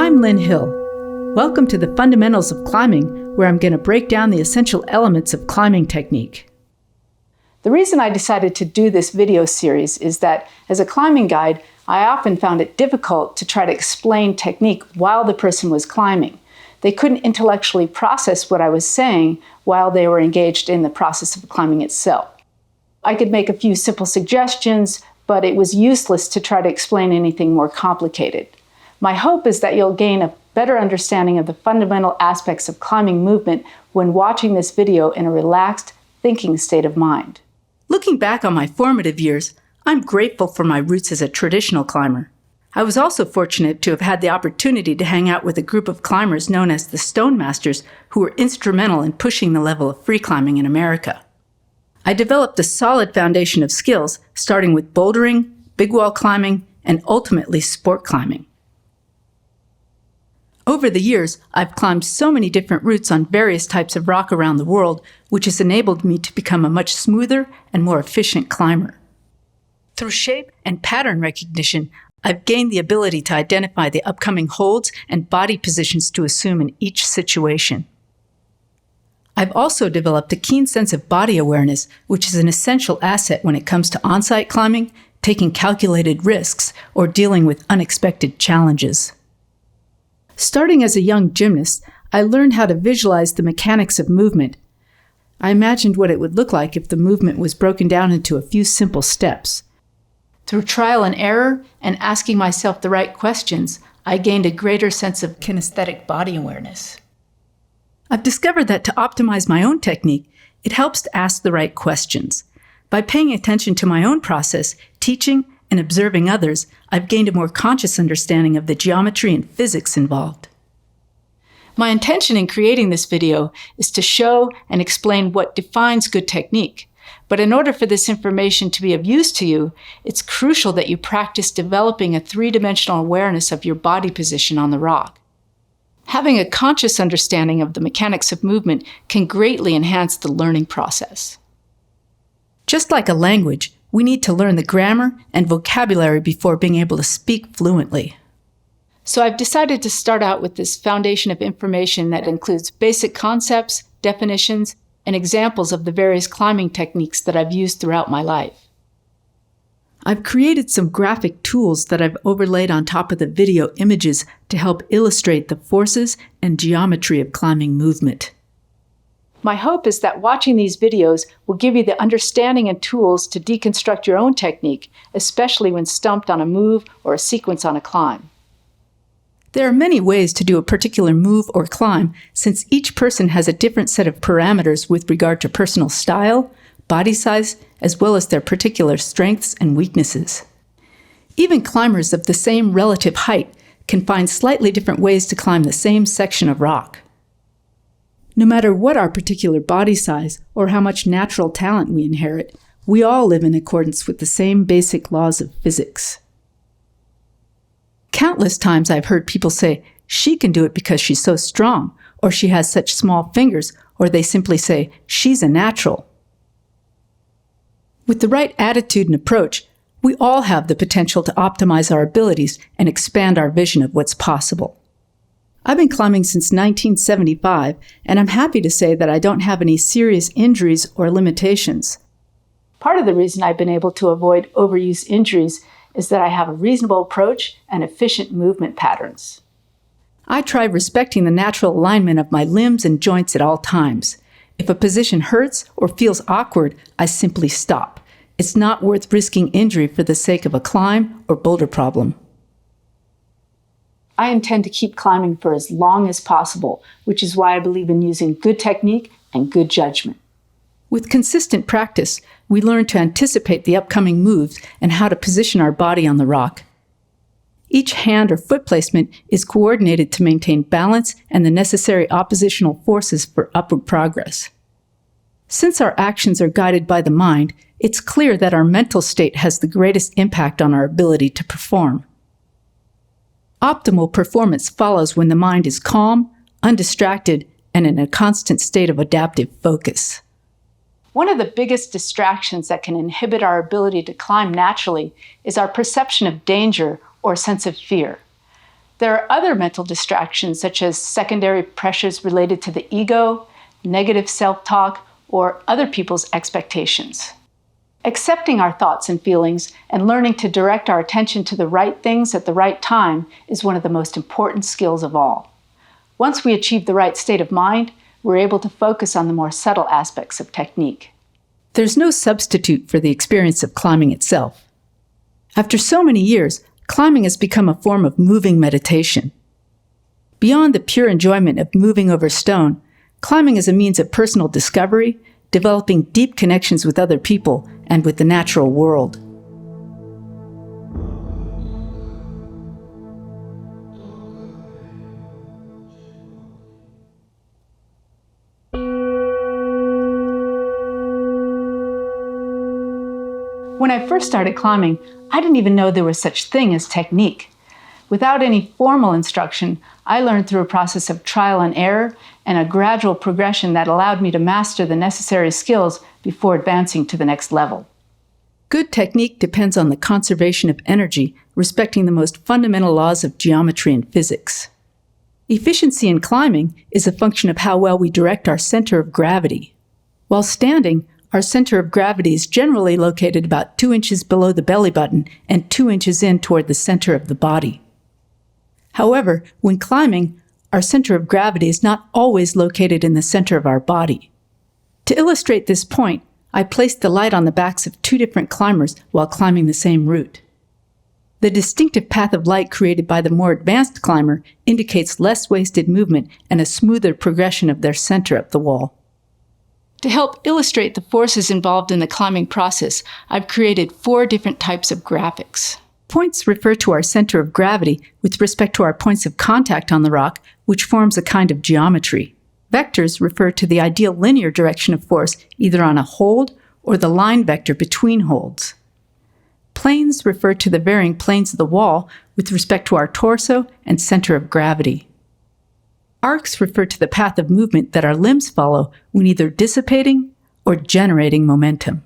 I'm Lynn Hill. Welcome to the Fundamentals of Climbing, where I'm going to break down the essential elements of climbing technique. The reason I decided to do this video series is that, as a climbing guide, I often found it difficult to try to explain technique while the person was climbing. They couldn't intellectually process what I was saying while they were engaged in the process of climbing itself. I could make a few simple suggestions, but it was useless to try to explain anything more complicated. My hope is that you'll gain a better understanding of the fundamental aspects of climbing movement when watching this video in a relaxed, thinking state of mind. Looking back on my formative years, I'm grateful for my roots as a traditional climber. I was also fortunate to have had the opportunity to hang out with a group of climbers known as the Stone Masters, who were instrumental in pushing the level of free climbing in America. I developed a solid foundation of skills, starting with bouldering, big wall climbing, and ultimately sport climbing. Over the years, I've climbed so many different routes on various types of rock around the world, which has enabled me to become a much smoother and more efficient climber. Through shape and pattern recognition, I've gained the ability to identify the upcoming holds and body positions to assume in each situation. I've also developed a keen sense of body awareness, which is an essential asset when it comes to on-site climbing, taking calculated risks, or dealing with unexpected challenges. Starting as a young gymnast, I learned how to visualize the mechanics of movement. I imagined what it would look like if the movement was broken down into a few simple steps. Through trial and error and asking myself the right questions, I gained a greater sense of kinesthetic body awareness. I've discovered that to optimize my own technique, it helps to ask the right questions. By paying attention to my own process, teaching, and observing others, I've gained a more conscious understanding of the geometry and physics involved. My intention in creating this video is to show and explain what defines good technique. But in order for this information to be of use to you, it's crucial that you practice developing a three-dimensional awareness of your body position on the rock. Having a conscious understanding of the mechanics of movement can greatly enhance the learning process. Just like a language, we need to learn the grammar and vocabulary before being able to speak fluently. So I've decided to start out with this foundation of information that includes basic concepts, definitions, and examples of the various climbing techniques that I've used throughout my life. I've created some graphic tools that I've overlaid on top of the video images to help illustrate the forces and geometry of climbing movement. My hope is that watching these videos will give you the understanding and tools to deconstruct your own technique, especially when stumped on a move or a sequence on a climb. There are many ways to do a particular move or climb, since each person has a different set of parameters with regard to personal style, body size, as well as their particular strengths and weaknesses. Even climbers of the same relative height can find slightly different ways to climb the same section of rock. No matter what our particular body size or how much natural talent we inherit, we all live in accordance with the same basic laws of physics. Countless times I've heard people say, "She can do it because she's so strong," or "She has such small fingers," or they simply say, "She's a natural." With the right attitude and approach, we all have the potential to optimize our abilities and expand our vision of what's possible. I've been climbing since 1975, and I'm happy to say that I don't have any serious injuries or limitations. Part of the reason I've been able to avoid overuse injuries is that I have a reasonable approach and efficient movement patterns. I try respecting the natural alignment of my limbs and joints at all times. If a position hurts or feels awkward, I simply stop. It's not worth risking injury for the sake of a climb or boulder problem. I intend to keep climbing for as long as possible, which is why I believe in using good technique and good judgment. With consistent practice, we learn to anticipate the upcoming moves and how to position our body on the rock. Each hand or foot placement is coordinated to maintain balance and the necessary oppositional forces for upward progress. Since our actions are guided by the mind, it's clear that our mental state has the greatest impact on our ability to perform. Optimal performance follows when the mind is calm, undistracted, and in a constant state of adaptive focus. One of the biggest distractions that can inhibit our ability to climb naturally is our perception of danger or sense of fear. There are other mental distractions, such as secondary pressures related to the ego, negative self-talk, or other people's expectations. Accepting our thoughts and feelings and learning to direct our attention to the right things at the right time is one of the most important skills of all. Once we achieve the right state of mind, we're able to focus on the more subtle aspects of technique. There's no substitute for the experience of climbing itself. After so many years, climbing has become a form of moving meditation. Beyond the pure enjoyment of moving over stone, climbing is a means of personal discovery, developing deep connections with other people and with the natural world. When I first started climbing, I didn't even know there was such thing as technique. Without any formal instruction, I learned through a process of trial and error and a gradual progression that allowed me to master the necessary skills before advancing to the next level. Good technique depends on the conservation of energy, respecting the most fundamental laws of geometry and physics. Efficiency in climbing is a function of how well we direct our center of gravity. While standing, our center of gravity is generally located about 2 inches below the belly button and 2 inches in toward the center of the body. However, when climbing, our center of gravity is not always located in the center of our body. To illustrate this point, I placed the light on the backs of 2 different climbers while climbing the same route. The distinctive path of light created by the more advanced climber indicates less wasted movement and a smoother progression of their center up the wall. To help illustrate the forces involved in the climbing process, I've created 4 different types of graphics. Points refer to our center of gravity with respect to our points of contact on the rock, which forms a kind of geometry. Vectors refer to the ideal linear direction of force either on a hold or the line vector between holds. Planes refer to the varying planes of the wall with respect to our torso and center of gravity. Arcs refer to the path of movement that our limbs follow when either dissipating or generating momentum.